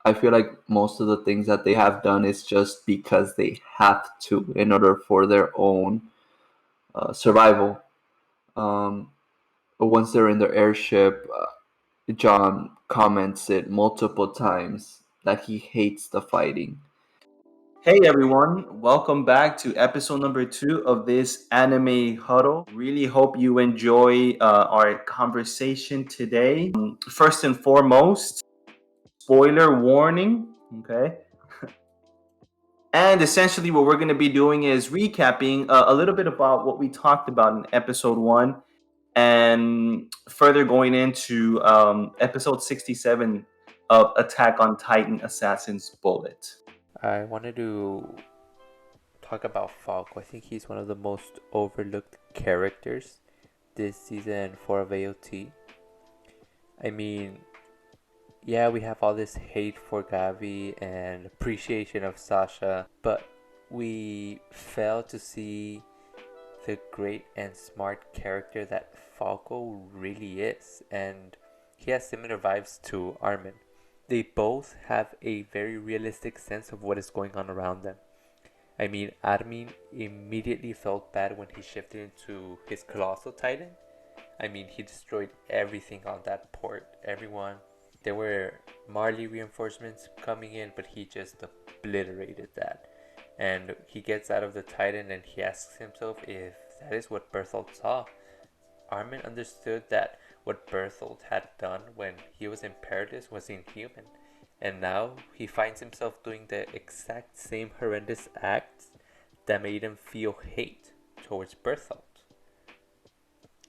I feel like most of the things that they have done is just because they have to in order for their own survival. Um, but once they're in their airship, John comments it multiple times that he hates the fighting. Hey everyone, welcome back to episode number 2 of this anime huddle. Really hope you enjoy our conversation today. First and foremost, spoiler warning, okay? And essentially, what we're going to be doing is recapping a little bit about what we talked about in episode 1 and further going into episode 67 of Attack on Titan Assassin's Bullet. I wanted to talk about Falco. I think he's one of the most overlooked characters this season 4 of AOT. I mean, yeah, we have all this hate for Gavi and appreciation of Sasha, but we fail to see the great and smart character that Falco really is, and he has similar vibes to Armin. They both have a very realistic sense of what is going on around them. I mean, Armin immediately felt bad when he shifted into his Colossal Titan. I mean, he destroyed everything on that port. Everyone. There were Marley reinforcements coming in, but he just obliterated that. And he gets out of the Titan and he asks himself if that is what Berthold saw. Armin understood that what Berthold had done when he was in Paradise was inhuman, and now he finds himself doing the exact same horrendous acts that made him feel hate towards Berthold.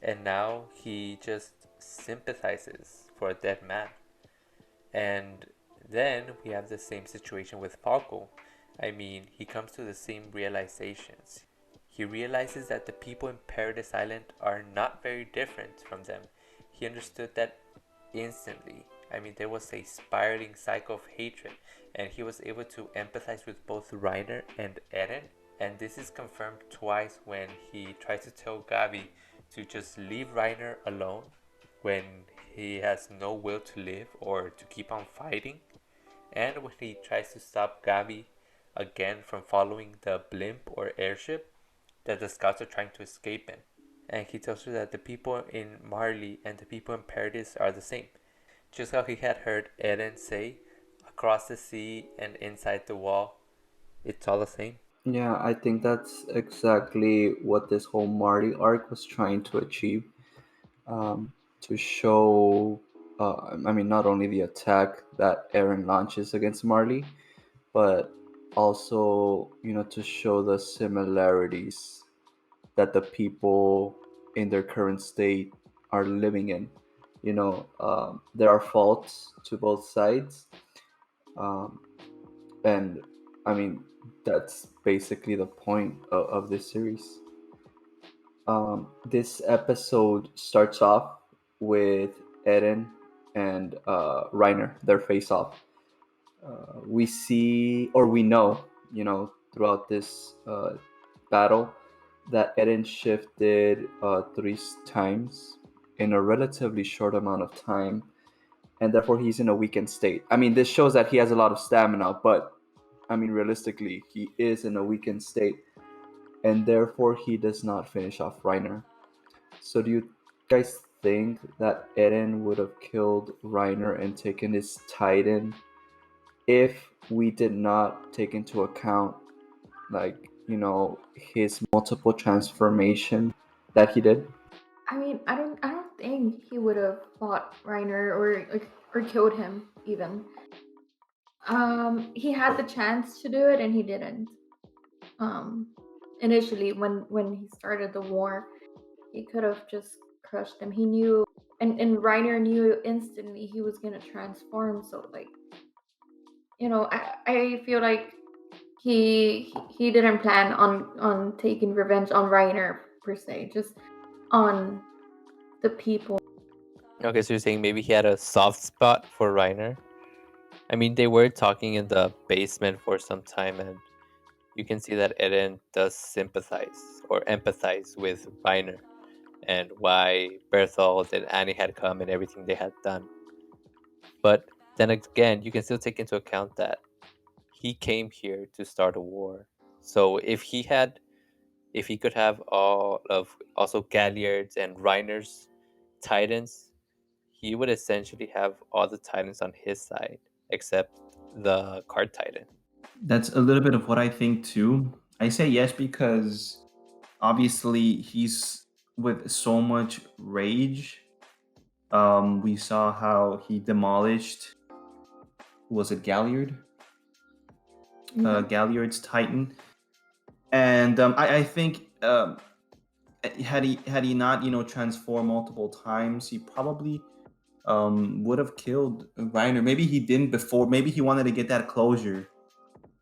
And now he just sympathizes for a dead man. And then we have the same situation with Falco. I mean, he comes to the same realizations. He realizes that the people in Paradise Island are not very different from them. He understood that instantly. I mean, there was a spiraling cycle of hatred, and he was able to empathize with both Reiner and Eren. And this is confirmed twice when he tries to tell Gabi to just leave Reiner alone when he has no will to live or to keep on fighting, and when he tries to stop Gabi again from following the blimp or airship that the scouts are trying to escape in. And he tells her that the people in Marley and the people in Paradise are the same. Just how he had heard Eren say, across the sea and inside the wall, it's all the same. Yeah, I think that's exactly what this whole Marty arc was trying to achieve. To show, I mean, not only the attack that Eren launches against Marley, but also, to show the similarities that the people in their current state are living in. There are faults to both sides, um, and I mean, that's basically the point of this series. This episode starts off with Eren and Reiner, their face off. We see, or we know, throughout this battle, that Eren shifted 3 times in a relatively short amount of time, and therefore he's in a weakened state. I mean, this shows that he has a lot of stamina, but I mean, realistically, he is in a weakened state, and therefore he does not finish off Reiner. So, do you guys think that Eren would have killed Reiner and taken his Titan if we did not take into account, like, his multiple transformation that he did? I mean, I don't think he would have fought Reiner or killed him even. He had the chance to do it and he didn't. Initially, when he started the war, he could have just crushed him. He knew, and Reiner knew instantly he was gonna transform. So like, I feel like he didn't plan on taking revenge on Reiner per se, just on the people. Okay, so you're saying maybe he had a soft spot for Reiner? I mean, they were talking in the basement for some time, and you can see that Eren does sympathize or empathize with Reiner and why Berthold and Annie had come and everything they had done. But then again, you can still take into account that he came here to start a war. So if he could have all of also Galliard's and Reiner's titans, he would essentially have all the titans on his side, except the card titan. That's a little bit of what I think too. I say yes because obviously he's with so much rage. We saw how he demolished, was it Galliard? Yeah. Galliard's Titan, and I think had he not transformed multiple times, he probably would have killed Reiner. Maybe he didn't before. Maybe he wanted to get that closure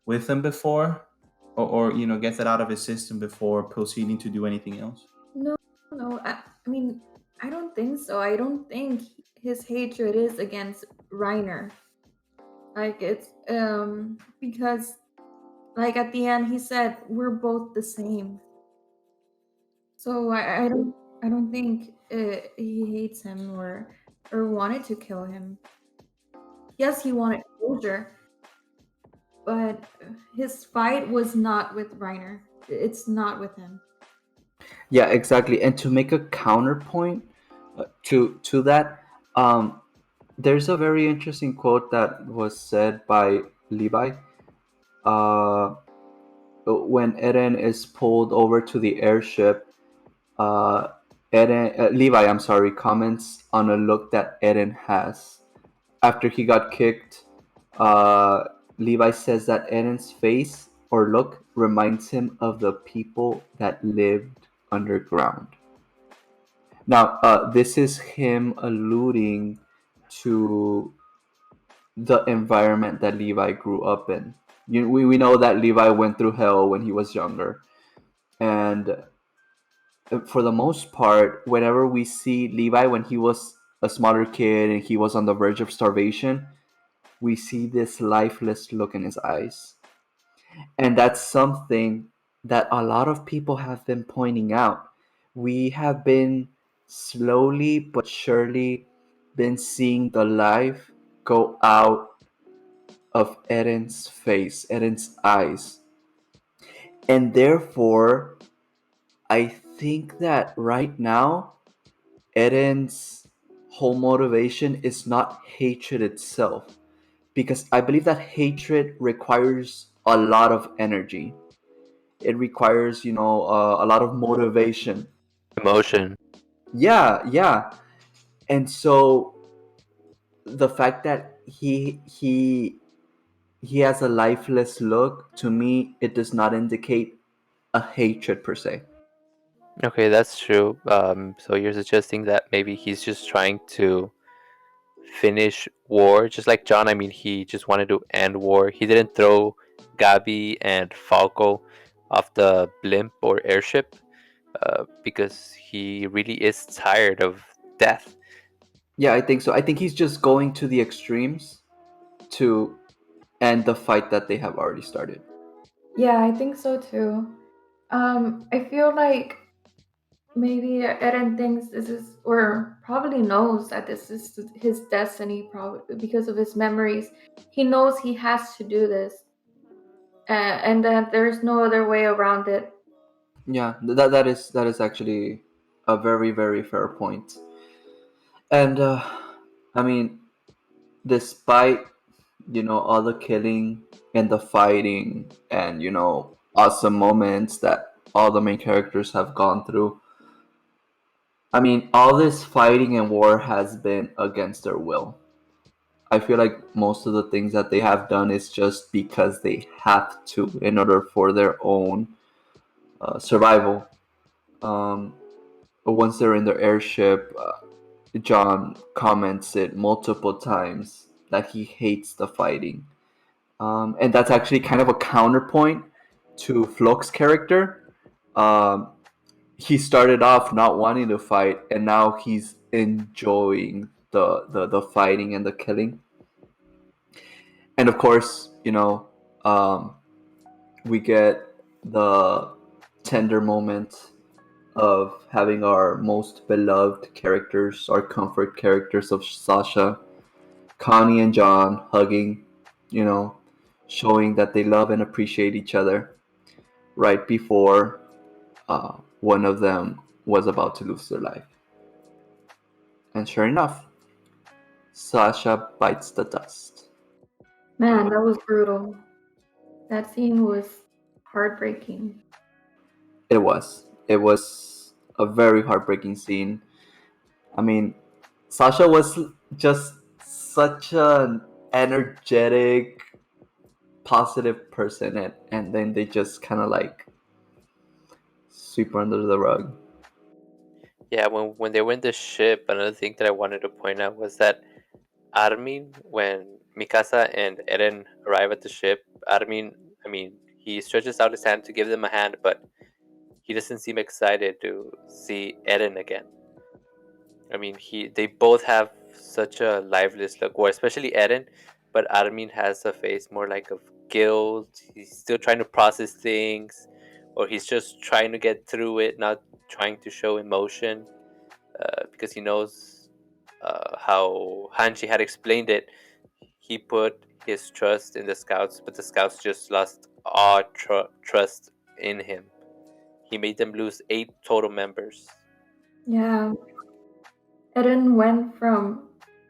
with him before, or get that out of his system before proceeding to do anything else. No, no. I mean, I don't think so. I don't think his hatred is against Reiner. Like it's because like at the end he said we're both the same. So I don't think he hates him or wanted to kill him. Yes, he wanted closure, but his fight was not with Reiner. It's not with him. Yeah, exactly. And to make a counterpoint to that, there's a very interesting quote that was said by Levi uh, when Eren is pulled over to the airship. Uh, Levi, I'm sorry, comments on a look that Eren has after he got kicked. Uh, Levi says that Eren's face or look reminds him of the people that lived underground. Now, this is him alluding to the environment that Levi grew up in. We know that Levi went through hell when he was younger. And for the most part, whenever we see Levi when he was a smaller kid and he was on the verge of starvation, we see this lifeless look in his eyes. And that's something that a lot of people have been pointing out. We have been slowly but surely been seeing the life go out of Eren's face, Eren's eyes. And therefore, I think that right now, Eren's whole motivation is not hatred itself. Because I believe that hatred requires a lot of energy. It requires, a lot of motivation. Emotion. Yeah, yeah. And so the fact that he has a lifeless look, to me it does not indicate a hatred per se. Okay, that's true. So you're suggesting that maybe he's just trying to finish war, just like John. I mean, he just wanted to end war. He didn't throw Gabi and Falco off the blimp or airship because he really is tired of death. Yeah, I think so. I think he's just going to the extremes to end the fight that they have already started. Yeah, I think so too. I feel like maybe Eren thinks this is, or probably knows that this is his destiny, probably because of his memories. He knows he has to do this, and that there's no other way around it. Yeah, that is actually a very very fair point. And I mean, despite all the killing and the fighting and awesome moments that all the main characters have gone through, I mean, all this fighting and war has been against their will. I feel like most of the things that they have done is just because they have to in order for their own survival. Um, but once they're in their airship, John comments it multiple times that he hates the fighting. And that's actually kind of a counterpoint to Floch's character. Um, he started off not wanting to fight, and now he's enjoying the fighting and the killing. And of course, um, we get the tender moment of having our most beloved characters, our comfort characters of Sasha, Connie and John hugging, you know, showing that they love and appreciate each other right before one of them was about to lose their life. And sure enough, Sasha bites the dust. Man, that was brutal. That scene was heartbreaking. It was. It was a very heartbreaking scene. I mean, Sasha was just such an energetic, positive person, and then they just kind of like sweep her under the rug. Yeah, when they were in the ship, another thing that I wanted to point out was that Armin, when Mikasa and Eren arrive at the ship, Armin, I mean, he stretches out his hand to give them a hand, but he doesn't seem excited to see Eren again. I mean, they both have such a lifeless look, or especially Eren, but Armin has a face more like of guilt. He's still trying to process things, or he's just trying to get through it, not trying to show emotion, because he knows how Hanji had explained it. He put his trust in the scouts, but the scouts just lost all trust in him. He made them lose 8 total members. Yeah, Eren went from,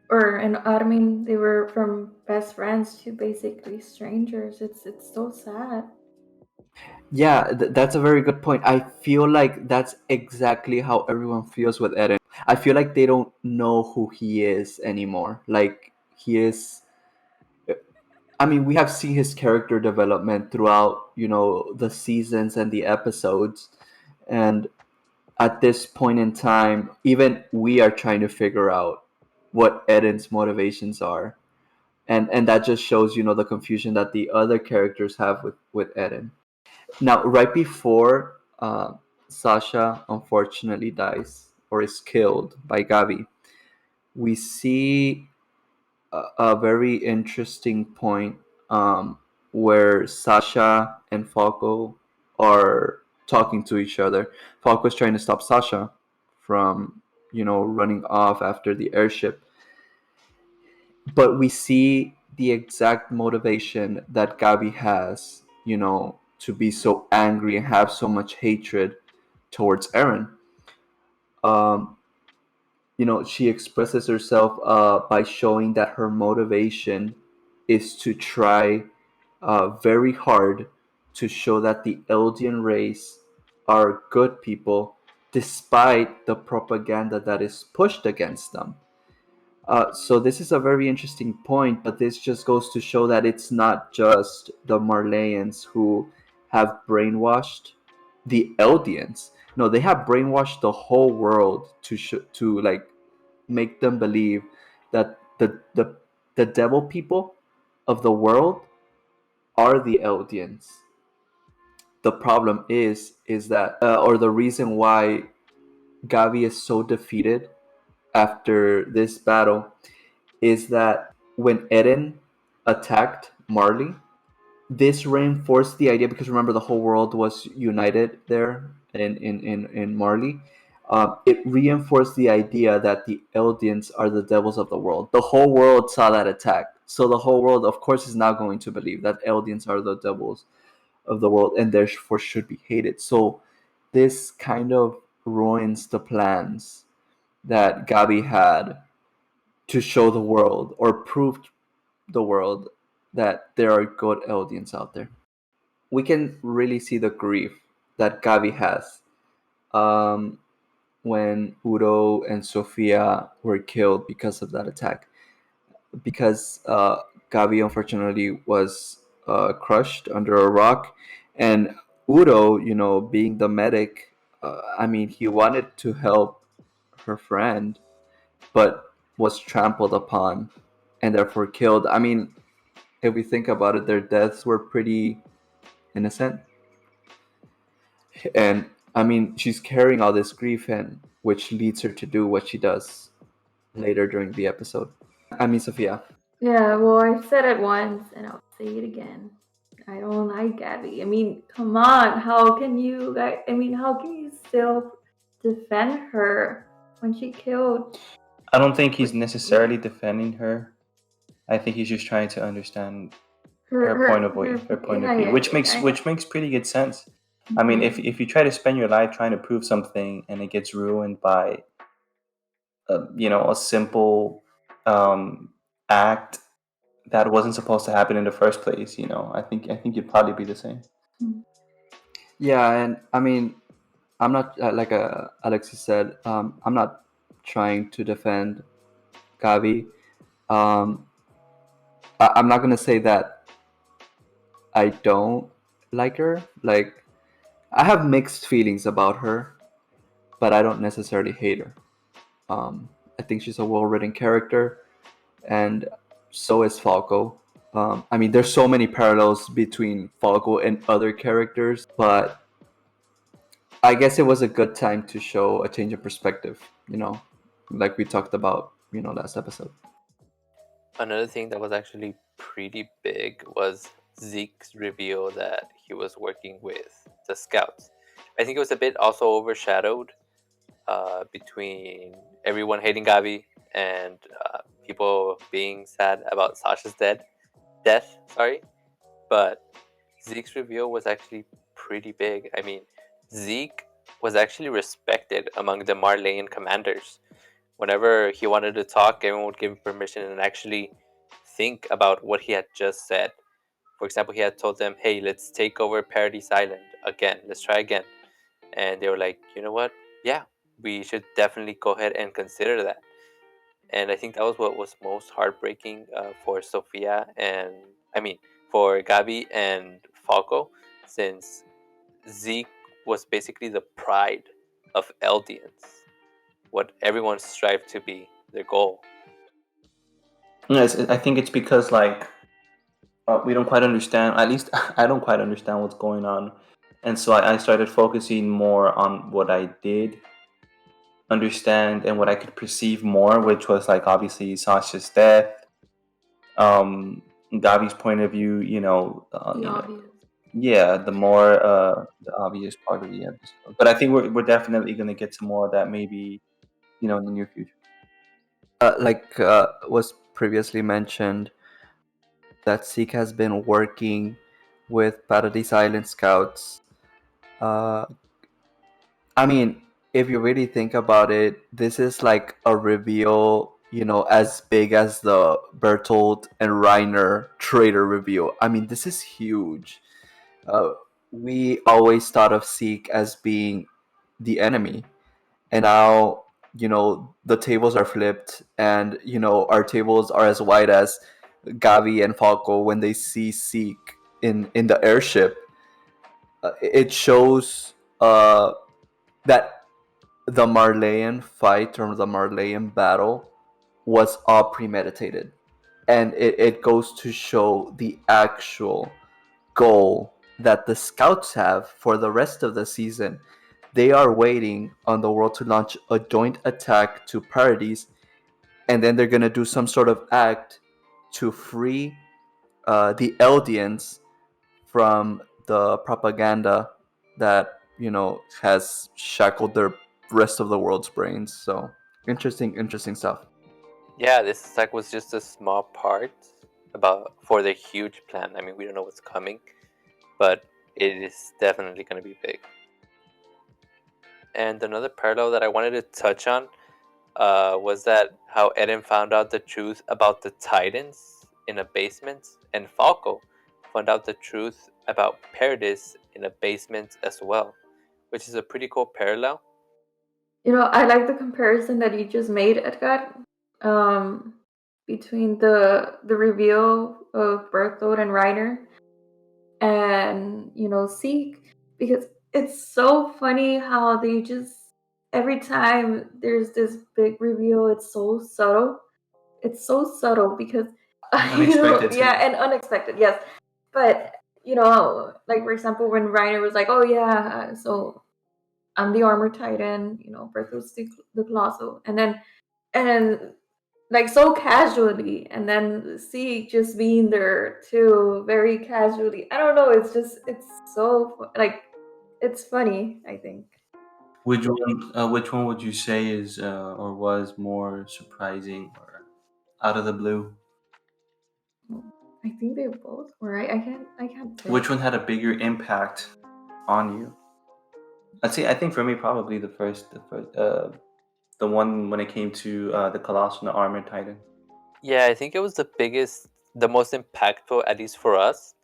and Armin, they were from best friends to basically strangers. It's so sad. Yeah, that's a very good point. I feel like that's exactly how everyone feels with Eren. I feel like they don't know who he is anymore. Like he is. I mean, we have seen his character development throughout, the seasons and the episodes, and at this point in time, even we are trying to figure out what Eden's motivations are, and that just shows, the confusion that the other characters have with Eden. Now, right before Sasha unfortunately dies or is killed by Gabi, we see a very interesting point where Sasha and Falco are talking to each other. Falco is trying to stop Sasha from, running off after the airship, but we see the exact motivation that Gabi has, to be so angry and have so much hatred towards Eren. Um, she expresses herself by showing that her motivation is to try very hard to show that the Eldian race are good people despite the propaganda that is pushed against them. So this is a very interesting point, but this just goes to show that it's not just the Marleyans who have brainwashed the Eldians. No, they have brainwashed the whole world to like make them believe that the devil people of the world are the Eldians. The problem is that, or the reason why Gavi is so defeated after this battle is that when Eren attacked Marley, this reinforced the idea, because remember the whole world was united there in Marley. It reinforced the idea that the Eldians are the devils of the world. The whole world saw that attack, so the whole world, of course, is now going to believe that Eldians are the devils of the world and therefore should be hated. So this kind of ruins the plans that Gabi had to show the world or prove the world that there are good Eldians out there. We can really see the grief that Gabi has um, when Udo and Sofia were killed because of that attack. Because Gabi unfortunately was crushed under a rock, and Udo, being the medic, I mean, he wanted to help her friend, but was trampled upon and therefore killed. I mean, if we think about it, their deaths were pretty innocent. And I mean, she's carrying all this grief, and which leads her to do what she does later during the episode. I mean, Sophia. Yeah, well, I've said it once and I'll say it again. I don't like Abby. I mean, come on. How can you guys, I mean, how can you still defend her when she killed? I don't think he's necessarily defending her. I think he's just trying to understand Her, her point of her, view, her, her point of yeah, view, yeah, which yeah. makes pretty good sense. I mean, Mhm. if you try to spend your life trying to prove something and it gets ruined by a simple um, act that wasn't supposed to happen in the first place, I think you'd probably be the same. Yeah, and I mean, I'm not like Alexis said. I'm not trying to defend Gavi. Um, I'm not gonna say that I don't like her. Like, I have mixed feelings about her, but I don't necessarily hate her. I think she's a well-written character, and so is Falco. I mean, there's so many parallels between Falco and other characters, but I guess it was a good time to show a change of perspective. Like we talked about, last episode. Another thing that was actually pretty big was Zeke's reveal that he was working with the scouts. I think it was a bit also overshadowed between everyone hating Gabi and people being sad about Sasha's death. Sorry, but Zeke's reveal was actually pretty big. I mean, Zeke was actually respected among the Marleyan commanders. Whenever he wanted to talk, everyone would give him permission and actually think about what he had just said. For example, he had told them, "Hey, let's take over Paradise Island again. Let's try again." And they were like, "You know what? Yeah, we should definitely go ahead and consider that." And I think that was what was most heartbreaking for Sofia and I mean for Gabi and Falco, since Zeke was basically the pride of Eldians, what everyone strived to be, their goal. Yes, I think it's because we don't quite understand. At least I don't quite understand what's going on, and so I started focusing more on what I did understand and what I could perceive more, which was like obviously Sasha's death, Gavi's point of view. The obvious. Yeah, the obvious part of the episode. But I think we're definitely gonna get to more of that maybe in the near future. Like was previously mentioned, that Zeke has been working with Paradise Island Scouts. Uh, I mean, if you really think about it, this is like a reveal, as big as the Bertold and Reiner traitor reveal. I mean, this is huge. Uh, we always thought of Zeke as being the enemy, and now the tables are flipped, and our tables are as wide as Gavi and Falco when they see Zeke in the airship. It shows that the Marleyan fight or the Marleyan battle was all premeditated. And it goes to show the actual goal that the scouts have for the rest of the season. They are waiting on the world to launch a joint attack to Paradise, and then they're going to do some sort of act to free the Eldians from the propaganda that has shackled the rest of the world's brains. So interesting stuff. Yeah, this attack was just a small part about for the huge plan. I mean, we don't know what's coming, but it is definitely going to be big. And another parallel that I wanted to touch on was that how Eren found out the truth about the Titans in a basement, and Falco found out the truth about Paradis in a basement as well, which is a pretty cool parallel. I like the comparison that you just made, Edgar, um, between the reveal of Berthold and Reiner and Seek, because it's so funny how they just every time there's this big reveal, it's so subtle. It's so subtle because Unexpected too. yeah, and unexpected, yes. But like for example, when Reiner was like, "Oh yeah, so I'm the armor titan," Berthold's the colossal, and like so casually, and then see just being there too, very casually. I don't know. It's so like it's funny. I think. Which one would you say is or was more surprising or out of the blue? I think they both were. I can't pick. Which one had a bigger impact on you? I think for me probably the one when it came to the Colossal and the Armored Titan. Yeah, I think it was the most impactful, at least for us,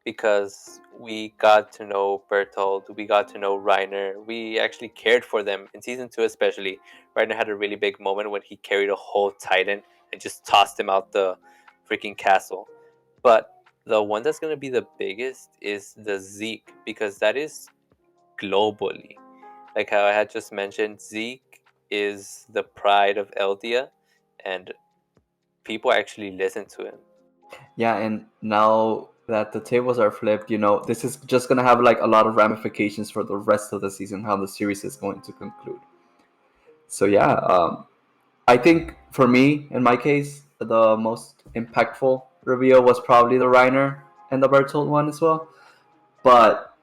because we got to know Bertold, we got to know Reiner, we actually cared for them in season 2, especially. Reiner had a really big moment when he carried a whole Titan and just tossed him out the freaking castle. But the one that's going to be the biggest is the Zeke, because that is globally. Like how I had just mentioned, Zeke is the pride of Eldia, and people actually listen to him. Yeah, and now that the tables are flipped, this is just gonna have like a lot of ramifications for the rest of the season, how the series is going to conclude. So yeah, I think for me, in my case, the most impactful reveal was probably the Reiner and the Bertold one as well. But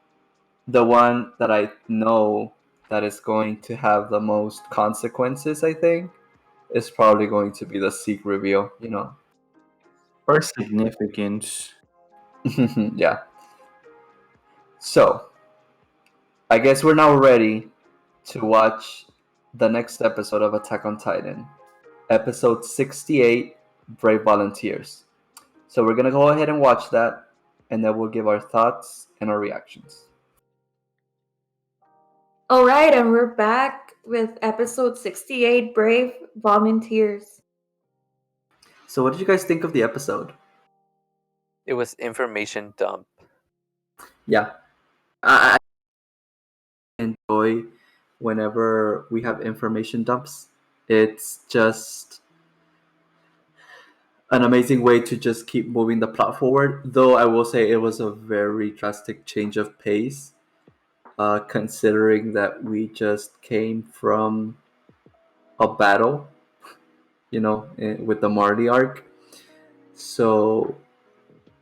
the one that I know that is going to have the most consequences, I think, is probably going to be the Seek reveal. For significance. Yeah. So I guess we're now ready to watch the next episode of Attack on Titan, episode 68, Brave Volunteers. So we're gonna go ahead and watch that, and then we'll give our thoughts and our reactions. All right, and we're back with episode 68, Brave Volunteers. So what did you guys think of the episode? It was information dump. Yeah, I enjoy whenever we have information dumps. It's just an amazing way to just keep moving the plot forward. Though I will say it was a very drastic change of pace, considering that we just came from a battle, with the Marty arc. So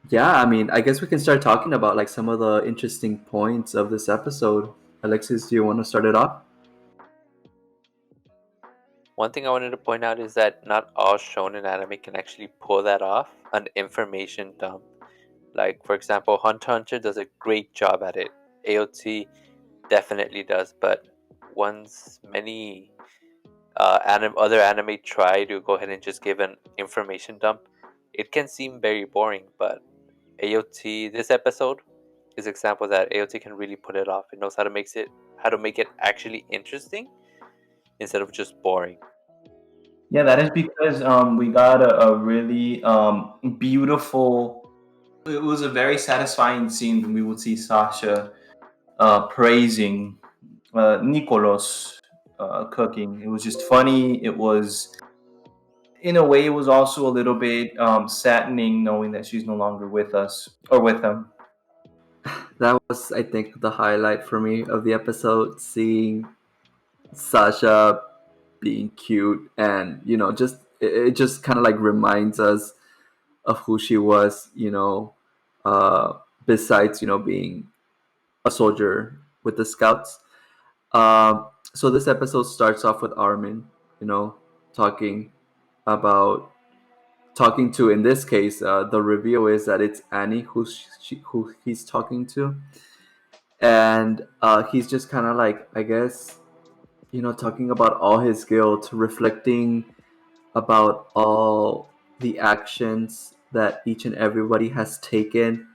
yeah, I mean, I guess we can start talking about like some of the interesting points of this episode. Alexis, do you want to start it off? One thing I wanted to point out is that not all shonen anime can actually pull that off, an information dump. Like, for example, Hunter x Hunter does a great job at it. AOT definitely does, but once many other anime try to go ahead and just give an information dump, it can seem very boring, but AOT, this episode, is an example that AOT can really put it off. It knows how to make it actually interesting instead of just boring. Yeah, that is because we got a really beautiful. It was a very satisfying scene when we would see Sasha praising Nicolos cooking. It was just funny. It was, in a way, it was also a little bit saddening knowing that she's no longer with us or with them. That was, I think, the highlight for me of the episode, seeing Sasha being cute, and just it just kind of like reminds us of who she was, uh, besides being a soldier with the scouts. So this episode starts off with Armin, talking about talking to, in this case, the reveal is that it's Annie who he's talking to, and he's just kind of like, I guess, talking about all his guilt, reflecting about all the actions that each and everybody has taken,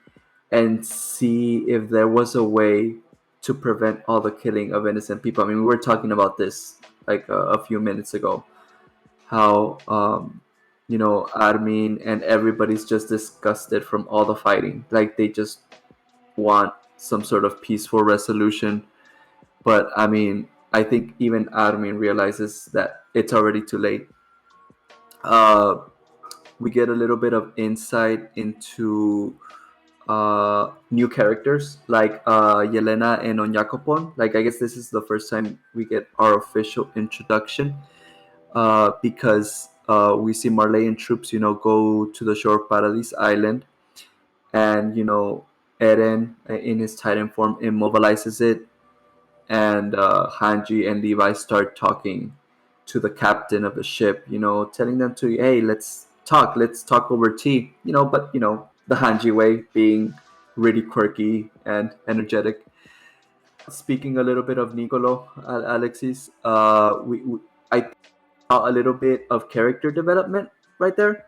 and see if there was a way to prevent all the killing of innocent people. I mean, we were talking about this like a few minutes ago, how Armin and everybody's just disgusted from all the fighting. Like they just want some sort of peaceful resolution. But I mean, I think even Armin realizes that it's already too late. Uh, we get a little bit of insight into new characters like Yelena and Onyakopon. Like I guess this is the first time we get our official introduction, because we see Marley and troops, go to the shore of Paradise Island, and Eren in his Titan form immobilizes it, and Hanji and Levi start talking to the captain of the ship, telling them to, hey, let's talk. Let's talk over tea. But the Hanji way, being really quirky and energetic. Speaking a little bit of Nicolo, Alexis, I saw a little bit of character development right there.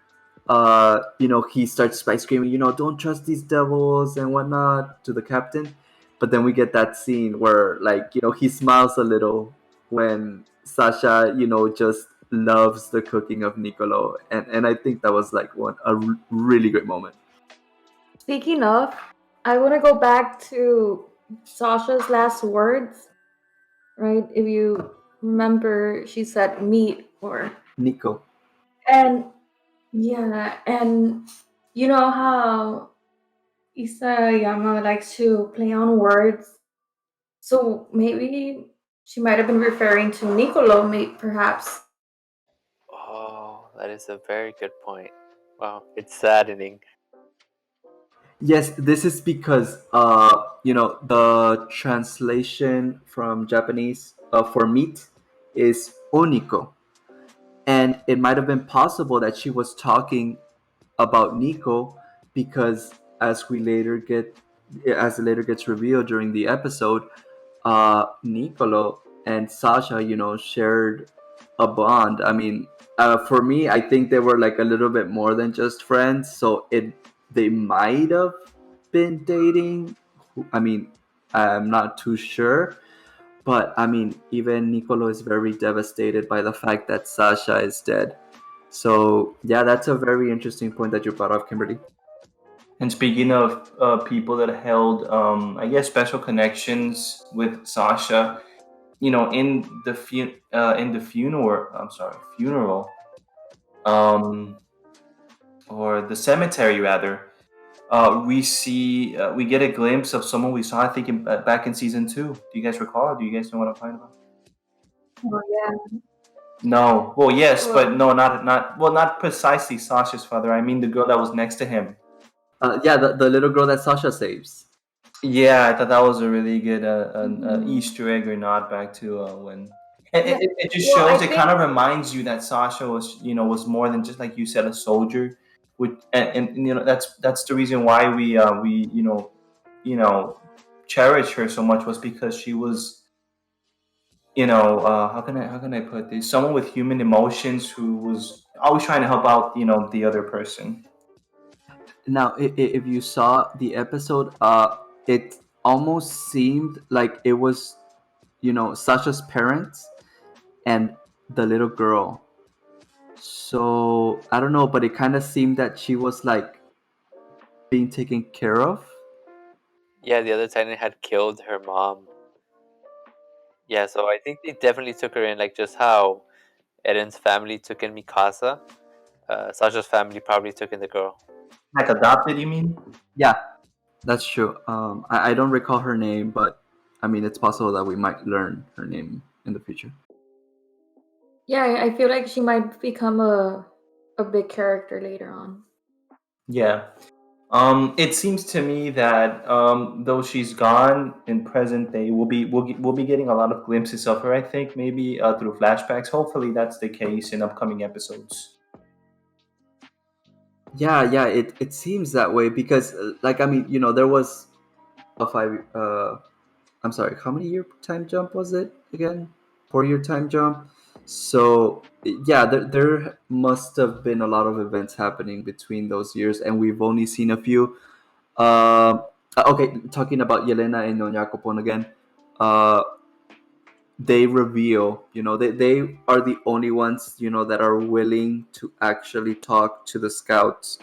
He starts by screaming, don't trust these devils and whatnot to the captain. But then we get that scene where, like, he smiles a little when Sasha, just loves the cooking of Nicolo. And I think that was like really great moment. Speaking of, I want to go back to Sasha's last words, right? If you remember, she said meat or. Nico. And yeah, and you know how Isayama likes to play on words. So maybe she might have been referring to Nicolo, perhaps. Oh, that is a very good point. Wow, it's saddening. Yes, this is because the translation from Japanese for meat is oniko, and it might have been possible that she was talking about Nico because as it later gets revealed during the episode, Nicolo and Sasha, shared a bond. I mean, for me, I think they were like a little bit more than just friends. So they might have been dating. I mean, I'm not too sure. But I mean, even Nicolo is very devastated by the fact that Sasha is dead. So yeah, that's a very interesting point that you brought up, Kimberly. And speaking of people that held, I guess, special connections with Sasha, in the funeral, funeral, um, or the cemetery rather, we get a glimpse of someone we saw, I think, back in season 2. Do you guys recall? Do you guys know what I'm talking about? Oh yeah. No. Well, yes, but Well, no, not precisely Sasha's father. I mean the girl that was next to him. Yeah, the little girl that Sasha saves. Yeah, I thought that was a really good mhm. Easter egg or nod back to when. And Yeah. it just Well, I shows. It kind think of reminds you that Sasha was more than just, like you said, a soldier. And that's the reason why we cherish her so much, was because she was, how can I put this, someone with human emotions who was always trying to help out the other person. Now, if you saw the episode, it almost seemed like it was, Sasha's parents and the little girl. So I don't know, but it kind of seemed that she was like being taken care of. Yeah, the other Titan had killed her mom. Yeah, so I think they definitely took her in, like just how Eren's family took in Mikasa. Sasha's family probably took in the girl. Like adopted, you mean? Yeah, that's true. I don't recall her name, but I mean, it's possible that we might learn her name in the future. yeah, I feel like she might become a big character later on. Yeah. It seems to me that though she's gone in present day, we'll be getting a lot of glimpses of her. I think maybe through flashbacks. Hopefully, that's the case in upcoming episodes. Yeah, it seems that way because, like, I mean, there was a five. I'm sorry, how many year time jump was it again? 4 year time jump. So yeah, there must have been a lot of events happening between those years, and we've only seen a few. Okay, talking about Yelena and Nyonya Copon again. Uh, they reveal, they are the only ones, that are willing to actually talk to the scouts,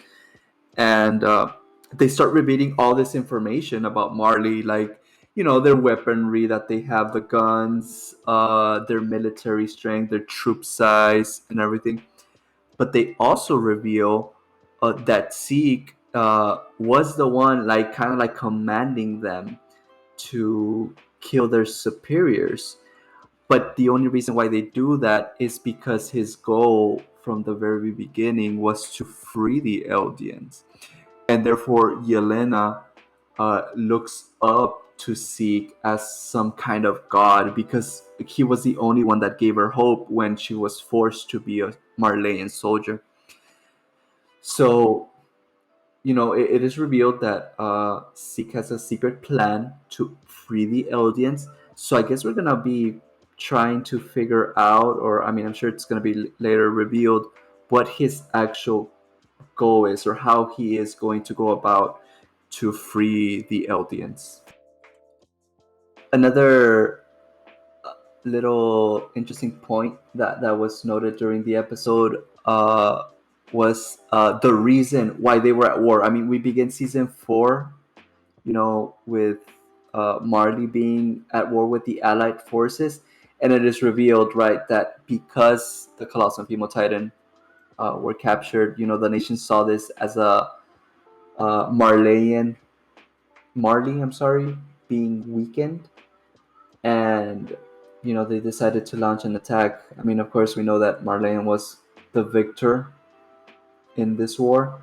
and they start revealing all this information about Marley, like, their weaponry that they have, the guns, their military strength, their troop size, and everything. But they also reveal that Zeke was the one, like, kind of like commanding them to kill their superiors. But the only reason why they do that is because his goal from the very beginning was to free the Eldians. And therefore, Yelena looks up to Zeke as some kind of god because he was the only one that gave her hope when she was forced to be a Marleyan soldier. So, it is revealed that Zeke has a secret plan to free the audience. So I guess we're gonna be trying to figure out, or I mean, I'm sure it's gonna be later revealed what his actual goal is, or how he is going to go about to free the audience. Another little interesting point that was noted during the episode was the reason why they were at war. I mean, we begin season 4, with Marley being at war with the Allied forces, and it is revealed, right, that because the Colossal and Female Titan were captured, the nation saw this as a Marley, I'm sorry, being weakened, and they decided to launch an attack. I mean, of course, we know that Marlene was the victor in this war,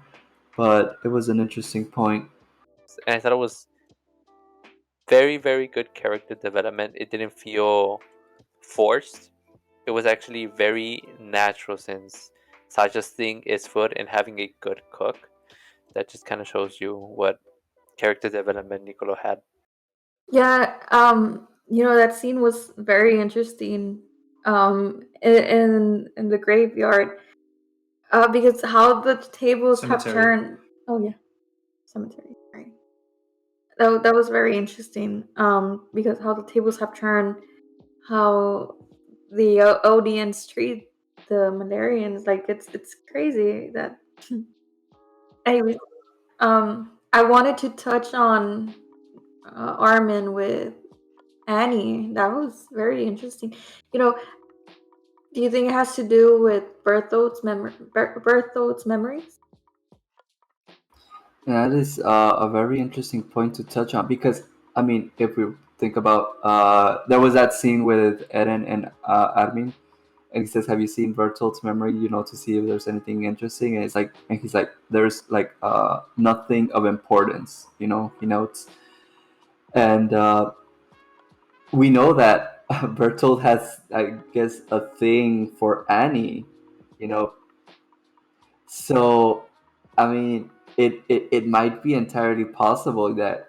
but it was an interesting point. And I thought it was very, very good character development. It didn't feel forced. It was actually very natural, since Sacha's thing is food and having a good cook. That just kind of shows you what character development Nicolo had. Yeah, that scene was very interesting. In the graveyard, because how the tables have Cemetery. turned. Oh yeah, cemetery. Right. That was very interesting. Because how the tables have turned, how the audience treat the Malarians, like it's crazy that. Anyway, I wanted to touch on Armin with Annie. That was very interesting. You know, do you think it has to do with Berthold's memories? And that is a very interesting point to touch on, because I mean, if we think about there was that scene with Eren and Armin, and he says, "Have you seen Bertolt's memory? To see if there's anything interesting." And he's like, "There's like nothing of importance." He notes, and we know that Bertolt has, I guess, a thing for Annie. You know, So, I mean, it might be entirely possible that,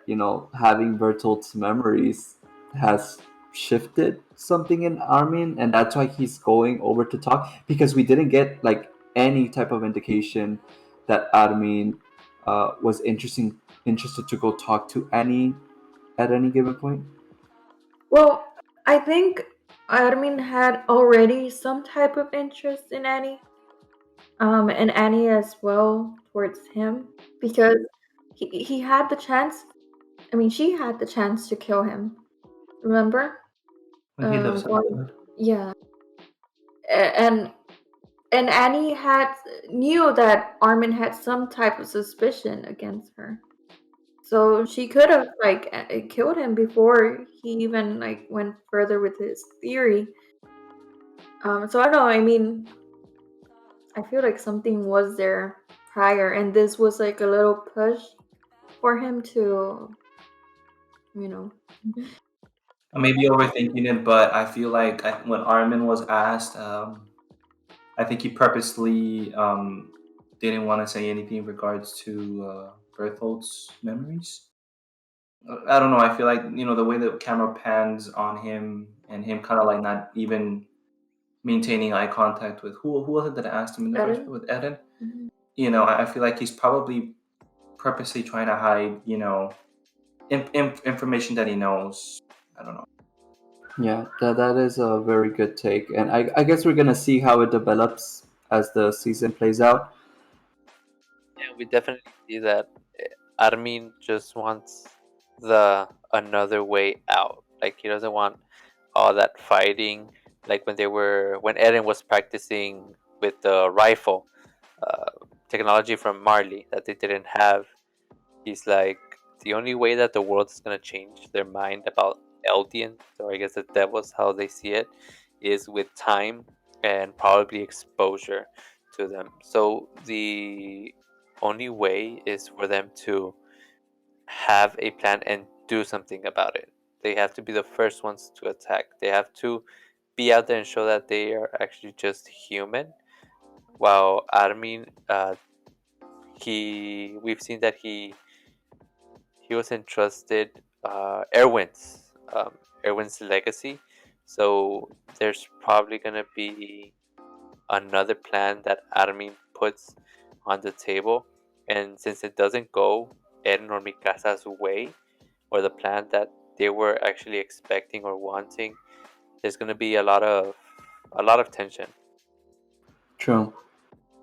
having Bertolt's memories has shifted something in Armin, and that's why he's going over to talk, because we didn't get like any type of indication that Armin was interested to go talk to Annie at any given point. Well, I think Armin had already some type of interest in Annie, and Annie as well towards him, because he had the chance. I mean, she had the chance to kill him. Remember? When he lives in Going, blood. yeah, and Annie had knew that Armin had some type of suspicion against her. So she could have like killed him before he even like went further with his theory. So I don't know. I mean, I feel like something was there prior, and this was like a little push for him to, you know. I may be overthinking it, but I feel like when Armin was asked, I think he purposely didn't want to say anything in regards to Berthold's memories. I don't know. I feel like the way the camera pans on him and him kind of like not even maintaining eye contact with who was it that asked him in the first Eren? place, with Eden. Mhm. I feel like he's probably purposely trying to hide information that he knows. I don't know. Yeah, that is a very good take, and I guess we're gonna see how it develops as the season plays out. Yeah, we definitely see that Armin just wants the another way out. Like, he doesn't want all that fighting. Like when Eren was practicing with the rifle, uh, technology from Marley that they didn't have. He's like, the only way that the world is gonna change their mind about Eldians, or I guess the devils, how they see it, is with time and probably exposure to them. So the only way is for them to have a plan and do something about it. They have to be the first ones to attack. They have to be out there and show that they are actually just human. While Armin we've seen that he was entrusted Erwin's Erwin's legacy. So there's probably gonna be another plan that Armin puts on the table, and since it doesn't go Eren or Mikasa's way, or the plan that they were actually expecting or wanting, there's gonna be a lot of tension. True.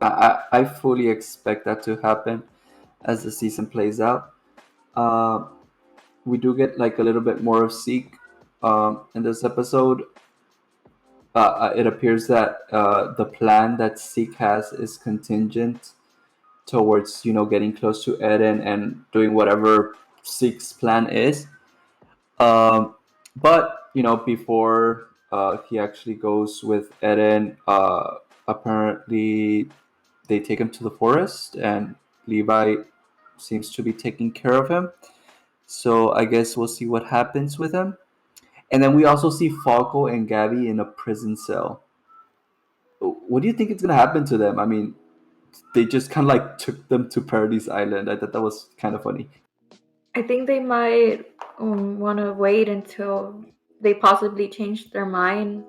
I fully expect that to happen as the season plays out. Uh, we do get like a little bit more of Zeke in this episode. It appears that the plan that Zeke has is contingent towards getting close to Eren and doing whatever Zeke's plan is. But before he actually goes with Eren, apparently they take him to the forest, and Levi seems to be taking care of him. So I guess we'll see what happens with him. And then we also see Falco and Gabby in a prison cell. What do you think is gonna happen to them? I mean, they just kind of like took them to Paradise Island. I thought that was kind of funny. I think they might want to wait until they possibly change their mind,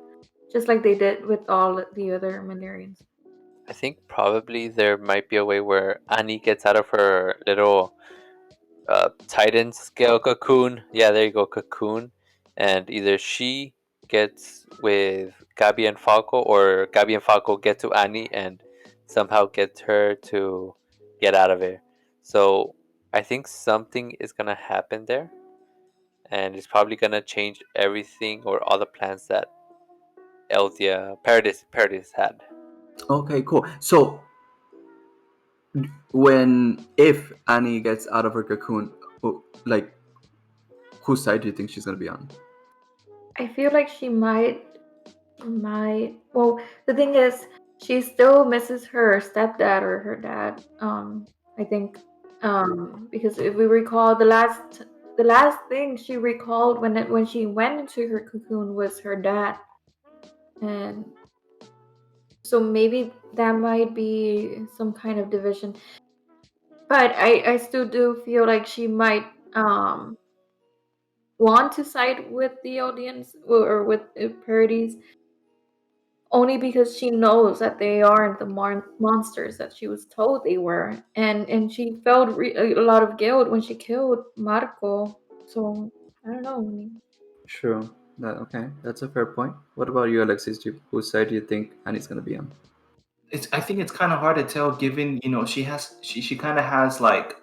just like they did with all the other Mandarians. I think probably there might be a way where Annie gets out of her little Titan scale cocoon. Yeah, there you go, cocoon. And either she gets with Gabi and Falco, or Gabi and Falco get to Annie and somehow get her to get out of it. So I think something is gonna happen there, and it's probably gonna change everything or all the plans that Eldia Paradise had. Okay, cool. So if Annie gets out of her cocoon, like, whose side do you think she's gonna be on? I feel like she might. Well, the thing is, she still misses her stepdad or her dad. I think. Because if we recall, the last thing she recalled when she went into her cocoon was her dad, and so maybe that might be some kind of division. But I still do feel like she might want to side with the audience or with Paradise, only because she knows that they aren't the monsters that she was told they were, and she felt a lot of guilt when she killed Marco. So I don't know. I mean, True. Okay, that's a fair point. What about you, Alexis? Whose side do you think Annie's gonna be on? I think it's kind of hard to tell, given she kind of has, like,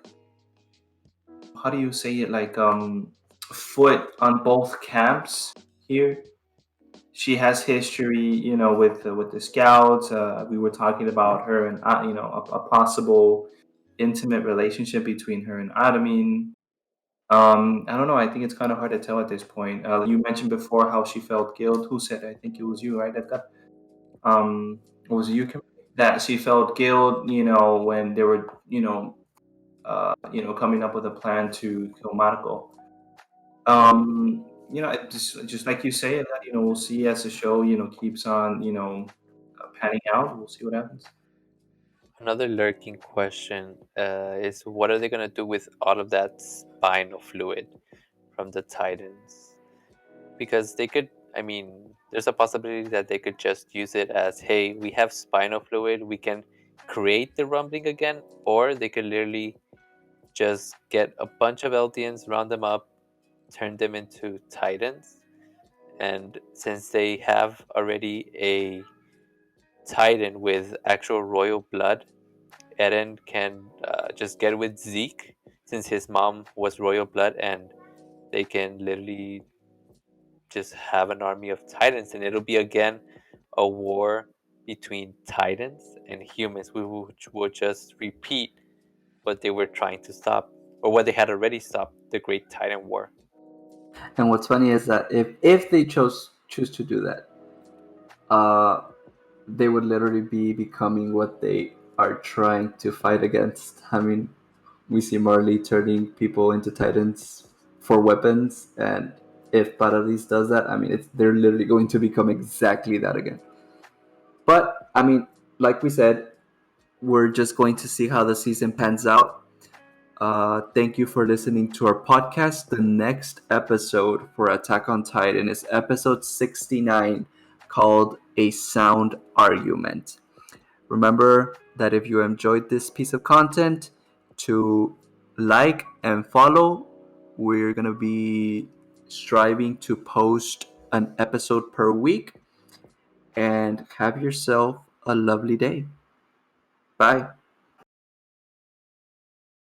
how do you say it, like, foot on both camps here. She has history, with the scouts. We were talking about her and a possible intimate relationship between her and Adamin. I don't know. I think it's kind of hard to tell at this point. You mentioned before how she felt guilt. Who said it? I think it was you, right? What was it, you, Kim? That she felt guilt, when they were, coming up with a plan to kill Marco. Just like you say, that we'll see as the show, keeps on, panning out. We'll see what happens. Another lurking question is, what are they gonna do with all of that spinal fluid from the Titans? Because they could, I mean, there's a possibility that they could just use it as, hey, we have spinal fluid, we can create the rumbling again, or they could literally just get a bunch of Eldians, round them up, turn them into Titans. And since they have already a Titan with actual royal blood, Eren can just get with Zeke, since his mom was royal blood, and they can literally just have an army of Titans, and it'll be again a war between Titans and humans, which will just repeat what they were trying to stop, or what they had already stopped, the Great Titan War. And what's funny is that if they choose to do that, uh, they would literally be becoming what they are trying to fight against. I mean, we see Marley turning people into Titans for weapons, and if Paradis does that, I mean, they're literally going to become exactly that again. But I mean, like we said, we're just going to see how the season pans out. Thank you for listening to our podcast. The next episode for Attack on Titan is episode 69, called A Sound Argument. Remember that if you enjoyed this piece of content, to like and follow. We're going to be striving to post an episode per week. And have yourself a lovely day. Bye.